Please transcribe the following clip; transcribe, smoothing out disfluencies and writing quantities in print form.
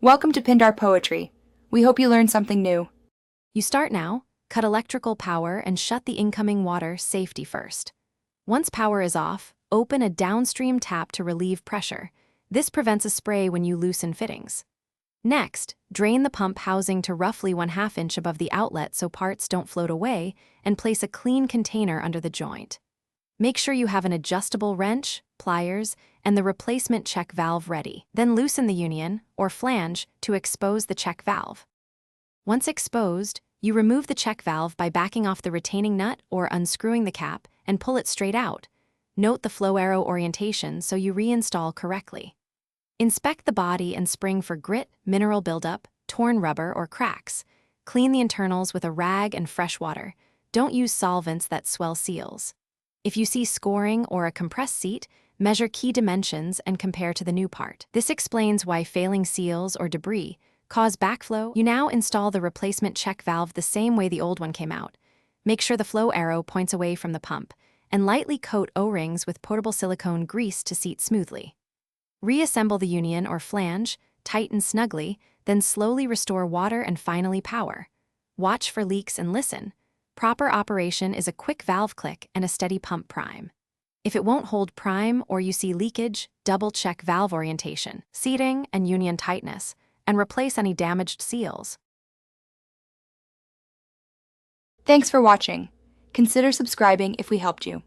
Welcome to Pindar Poetry. We hope you learned something new. You start now, cut electrical power and shut the incoming water safety first. Once power is off, open a downstream tap to relieve pressure. This prevents a spray when you loosen fittings. Next, drain the pump housing to roughly 1/2 inch above the outlet so parts don't float away, and place a clean container under the joint. Make sure you have an adjustable wrench, pliers, and the replacement check valve ready. Then loosen the union, or flange, to expose the check valve. Once exposed, you remove the check valve by backing off the retaining nut or unscrewing the cap and pull it straight out. Note the flow arrow orientation so you reinstall correctly. Inspect the body and spring for grit, mineral buildup, torn rubber, or cracks. Clean the internals with a rag and fresh water. Don't use solvents that swell seals. If you see scoring or a compressed seat, measure key dimensions and compare to the new part. This explains why failing seals or debris cause backflow. You now install the replacement check valve the same way the old one came out. Make sure the flow arrow points away from the pump, and lightly coat O-rings with potable silicone grease to seat smoothly. Reassemble the union or flange, tighten snugly, then slowly restore water and finally power. Watch for leaks and listen. Proper operation is a quick valve click and a steady pump prime. If it won't hold prime or you see leakage, double-check valve orientation, seating, and union tightness, and replace any damaged seals. Thanks for watching. Consider subscribing if we helped you.